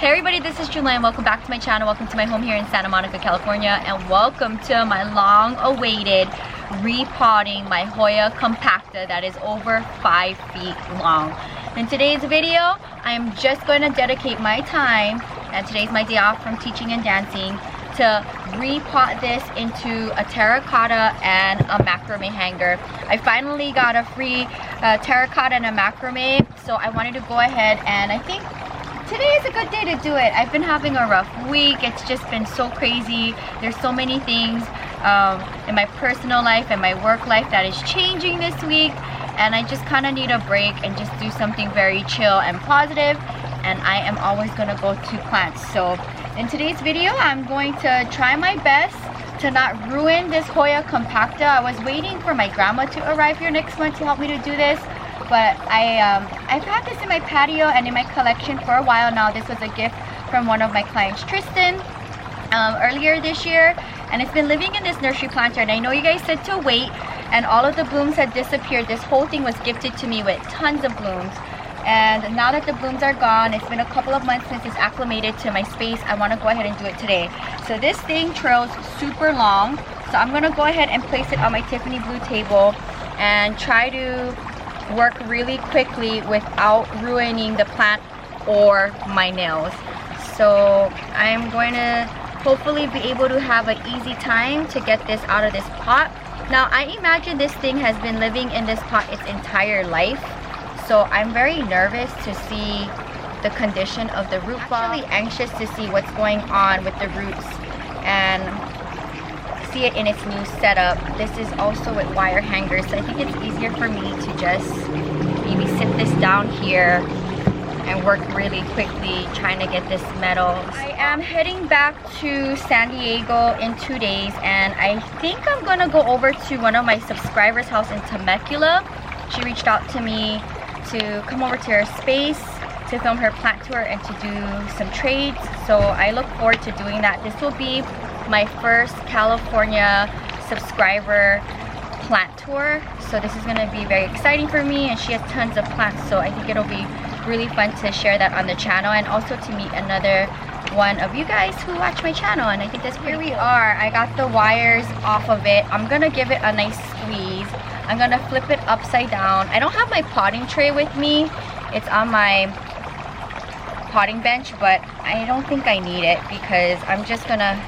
Hey everybody, this is Jewelyn. Welcome back to my channel. Welcome to my home here in Santa Monica, California, and welcome to my long-awaited repotting my Hoya Compacta that is over 5 feet long. In today's video, I'm just going to dedicate my time, and today's my day off from teaching and dancing, to repot this into a terracotta and a macrame hanger. I finally got a free terracotta and a macrame, so I wanted to go ahead, and I think today is a good day to do it. I've been having a rough week. It's just been so crazy. There's so many things in my personal life and my work life that is changing this week, and I just kind of need a break and just do something very chill and positive, and I am always going to go to plants. So in today's video, I'm going to try my best to not ruin this Hoya Compacta. I was waiting for my grandma to arrive here next month to help me to do this, but I've had this in my patio and in my collection for a while now. This was a gift from one of my clients, Tristan, earlier this year, and it's been living in this nursery planter, and I know you guys said to wait, and all of the blooms had disappeared. This whole thing was gifted to me with tons of blooms, and now that the blooms are gone, it's been a couple of months since it's acclimated to my space. I want to go ahead and do it today. So this thing trails super long, so I'm going to go ahead and place it on my Tiffany blue table and try to work really quickly without ruining the plant or my nails. So I'm going to hopefully be able to have an easy time to get this out of this pot. Now I imagine this thing has been living in this pot its entire life, so I'm very nervous to see the condition of the root ball. I'm really anxious to see what's going on with the roots and see it in its new setup. This is also with wire hangers, so I think it's easier for me to just maybe sit this down here and work really quickly trying to get this metal. I am heading back to San Diego in 2 days, and I think I'm gonna go over to one of my subscribers' house in Temecula. She reached out to me to come over to her space to film her plant tour and to do some trades, so I look forward to doing that. This will be my first California subscriber plant tour, so this is going to be very exciting for me, and she has tons of plants, so I think it'll be really fun to share that on the channel, and also to meet another one of you guys who watch my channel. And I think that's here we are. I got the wires off of it. I'm gonna give it a nice squeeze. I'm gonna flip it upside down. I don't have my potting tray with me. It's on my potting bench, but I don't think I need it because I'm just gonna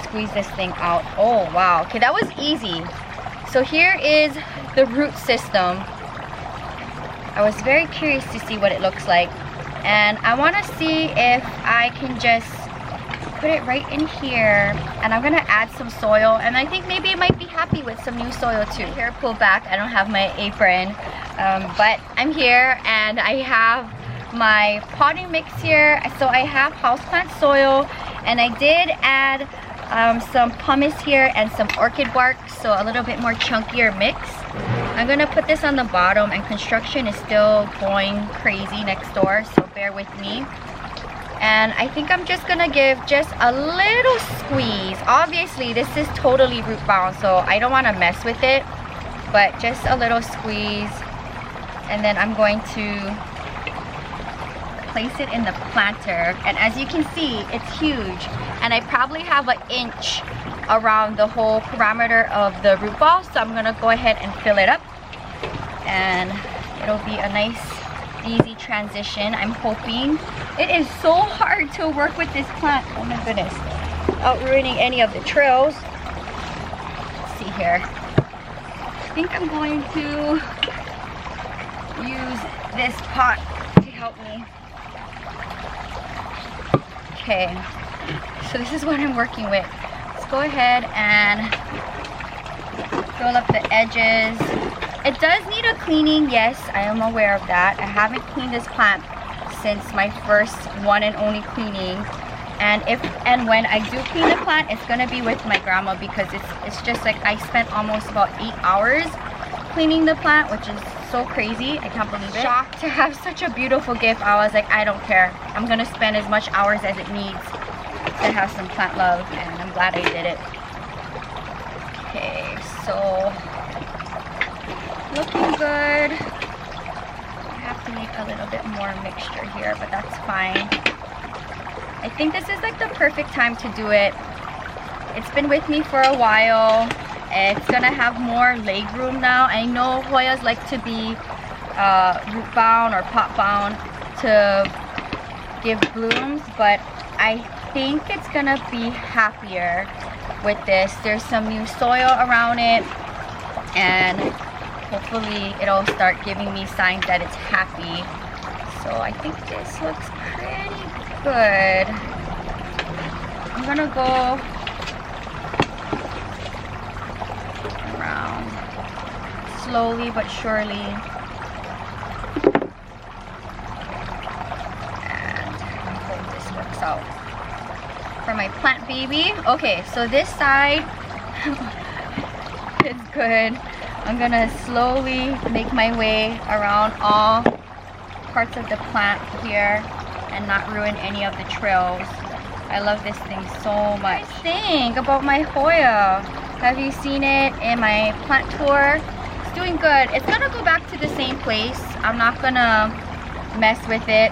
squeeze this thing out. Oh wow, okay, that was easy. So here is the root system. I was very curious to see what it looks like, and I want to see if I can just put it right in here, and I'm gonna add some soil, and I think maybe it might be happy with some new soil too. Hair pulled back, I don't have my apron, but I'm here and I have my potting mix here. So I have houseplant soil, and I did add some pumice here and some orchid bark, so a little bit more chunkier mix. I'm gonna put this on the bottom, and construction is still going crazy next door, so bear with me. And I think I'm just gonna give just a little squeeze. Obviously this is totally root bound, so I don't want to mess with it, but just a little squeeze, and then I'm going to place it in the planter. And as you can see, it's huge, and I probably have an inch around the whole parameter of the root ball, so I'm gonna go ahead and fill it up, and it'll be a nice easy transition, I'm hoping. It is so hard to work with this plant, oh my goodness, without ruining any of the trails. Let's see here. I think I'm going to use this pot to help me. Okay, so this is what I'm working with. Let's go ahead and fill up the edges. It does need a cleaning, yes, I am aware of that. I haven't cleaned this plant since my first one and only cleaning, and if and when I do clean the plant, it's gonna be with my grandma, because it's just like I spent almost about 8 hours cleaning the plant, which is so crazy. I can't believe it. Shocked to have such a beautiful gift. I was like, I don't care, I'm gonna spend as much hours as it needs to have some plant love, and I'm glad I did it. Okay, so looking good. I have to make a little bit more mixture here, but that's fine. think this is like the perfect time to do it. It's been with me for a while. It's gonna have more leg room now. I know Hoyas like to be root bound or pot bound to give blooms, but I think it's gonna be happier with this. There's some new soil around it, and hopefully it'll start giving me signs that it's happy. So I think this looks pretty good. I'm gonna go around slowly but surely. And I hope this works out for my plant baby. Okay, so this side is good. I'm gonna slowly make my way around all parts of the plant here and not ruin any of the trails. I love this thing so much. What do you think about my Hoya? Have you seen it in my plant tour? It's doing good. It's gonna go back to the same place. I'm not gonna mess with it.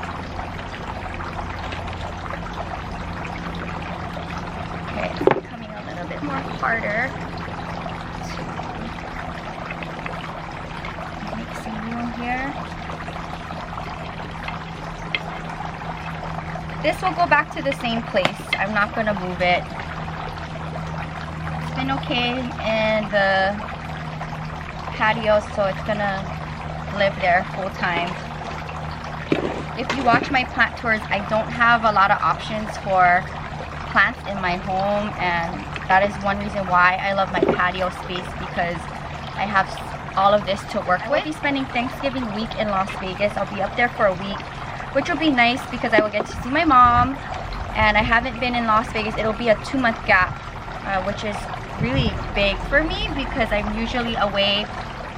Okay, it's becoming a little bit more harder to make some room here. This will go back to the same place. I'm not gonna move it. It's been okay in the patio, so it's gonna live there full time. If you watch my plant tours, I don't have a lot of options for plants in my home, and that is one reason why I love my patio space, because I have all of this to work with. I'll be spending Thanksgiving week in Las Vegas. I'll be up there for a week, which will be nice because I will get to see my mom, and I haven't been in Las Vegas. It'll be a 2-month gap, which is really big for me because I'm usually away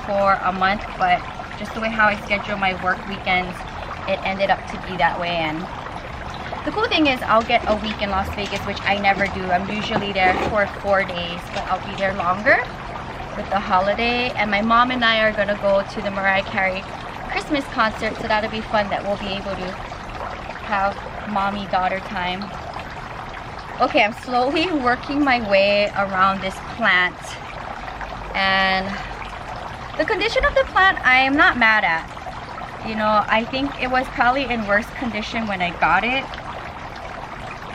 for a month, but just the way how I schedule my work weekends, it ended up to be that way. And the cool thing is I'll get a week in Las Vegas, which I never do. I'm usually there for 4 days, but I'll be there longer with the holiday. And my mom and I are gonna go to the Mercari Christmas concert, so that'll be fun, that we'll be able to have mommy-daughter time. Okay, I'm slowly working my way around this plant, and the condition of the plant I am not mad at. You know, I think it was probably in worse condition when I got it,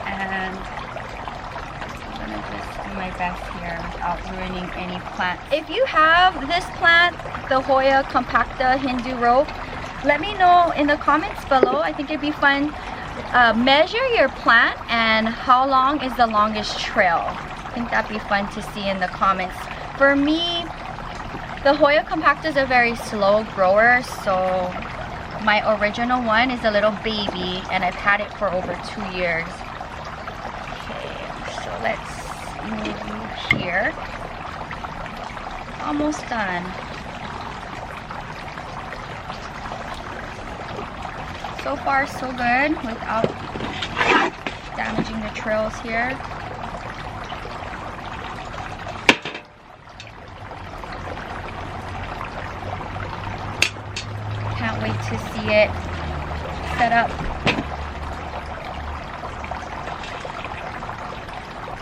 and I'm gonna just do my best here without ruining any plant. If you have this plant, the Hoya Compacta Hindu rope, let me know in the comments below. I think it'd be fun. Measure your plant and how long is the longest trail. I think that'd be fun to see in the comments. For me, the Hoya Compacta is a very slow grower, so my original one is a little baby, and I've had it for over 2 years. Okay, so let's move here. Almost done. So far so good without damaging the trails here. Can't wait to see it set up.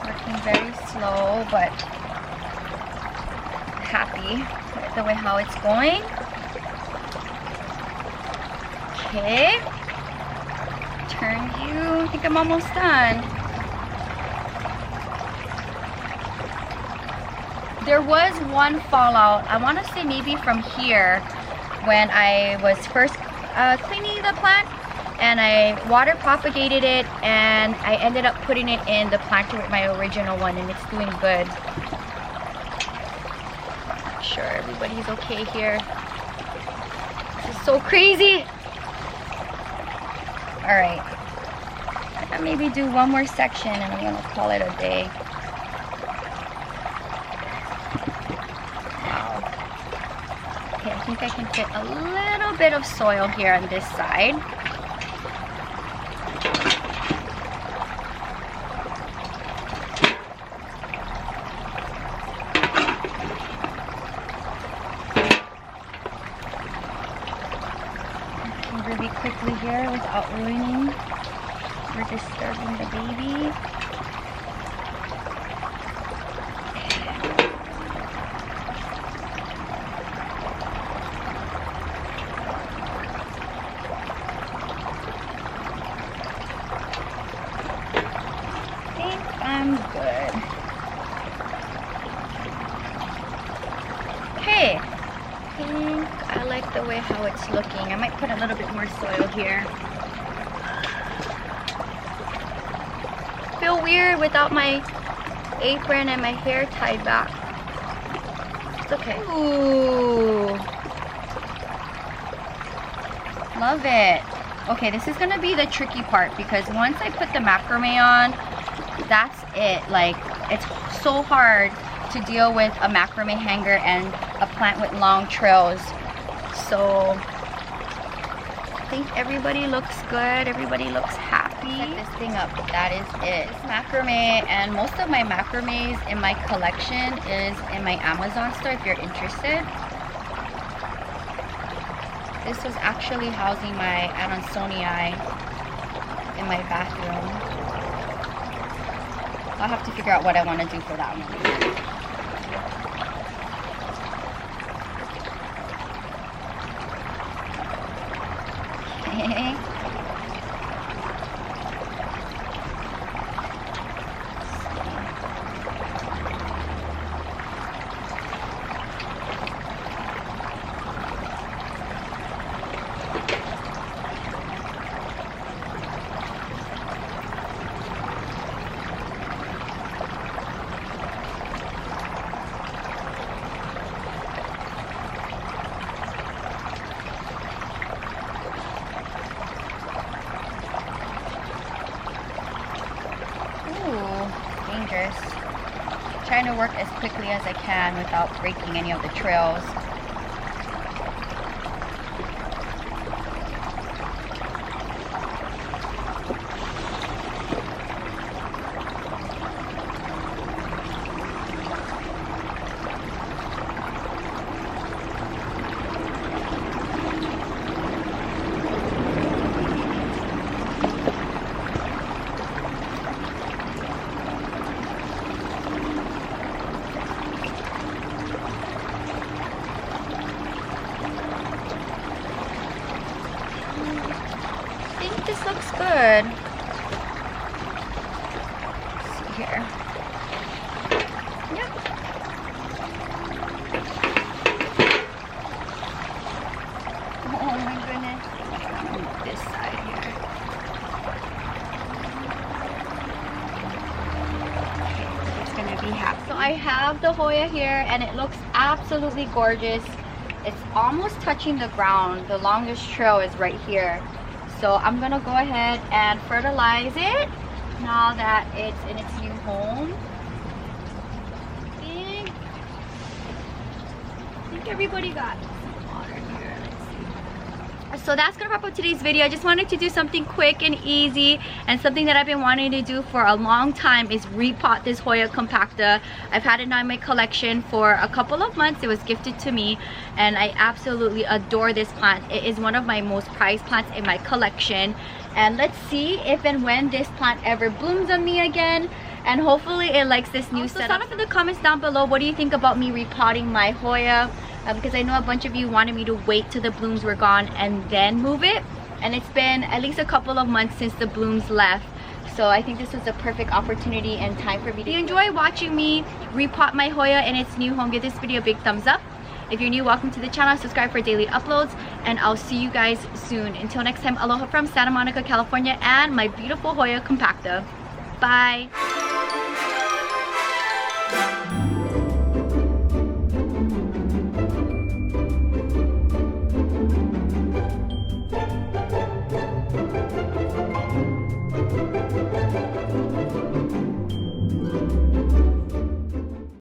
Working very slow, but happy with the way how it's going. Okay, turn you. I think I'm almost done. There was one fallout, I want to say maybe from here, when I was first cleaning the plant, and I water propagated it, and I ended up putting it in the planter with my original one, and it's doing good. Make sure everybody's okay here. This is so crazy. Alright, I can maybe do one more section and I'm gonna call it a day. Wow. Okay, I think I can fit a little bit of soil here on this side. Really quickly here without ruining. We're just disturbing the baby. I'm good. Okay, I think I like the way how it's looking. I might put a little bit more soil here. Feel weird without my apron and my hair tied back. It's okay. Ooh, love it. Okay, this is gonna be the tricky part because once I put the macrame on, that's it. Like, it's so hard to deal with a macrame hanger and a plant with long trails. So I think everybody looks good, everybody looks happy. Set this thing up, that is it. This macrame, and most of my macrames in my collection is in my Amazon store if you're interested. This was actually housing my Adansonii in my bathroom. I'll have to figure out what I want to do for that one. Okay. Trying to work as quickly as I can without breaking any of the trails. This looks good. Let's see here. Yep. Oh my goodness. I'm gonna move this side here. Okay, it's gonna be happy. So I have the Hoya here and it looks absolutely gorgeous. It's almost touching the ground. The longest trail is right here. So I'm gonna go ahead and fertilize it now that it's in its new home. I think everybody got some water here. Let's see. So that's gonna wrap up today's video. I just wanted to do something quick and easy, and something that I've been wanting to do for a long time is repot this Hoya Compacta. I've had it now in my collection for a couple of months. It was gifted to me and I absolutely adore this plant. It is one of my most prized plants in my collection, and let's see if and when this plant ever blooms on me again, and hopefully it likes this new setup. Sound off in the comments down below, what do you think about me repotting my Hoya? Because I know a bunch of you wanted me to wait till the blooms were gone and then move it, and it's been at least a couple of months since the blooms left. So I think this was a perfect opportunity and time for me to. If you enjoy watching me repot my Hoya in its new home, give this video a big thumbs up. If you're new, welcome to the channel. Subscribe for daily uploads, and I'll see you guys soon. Until next time, aloha from Santa Monica, California, and my beautiful Hoya Compacta. Bye.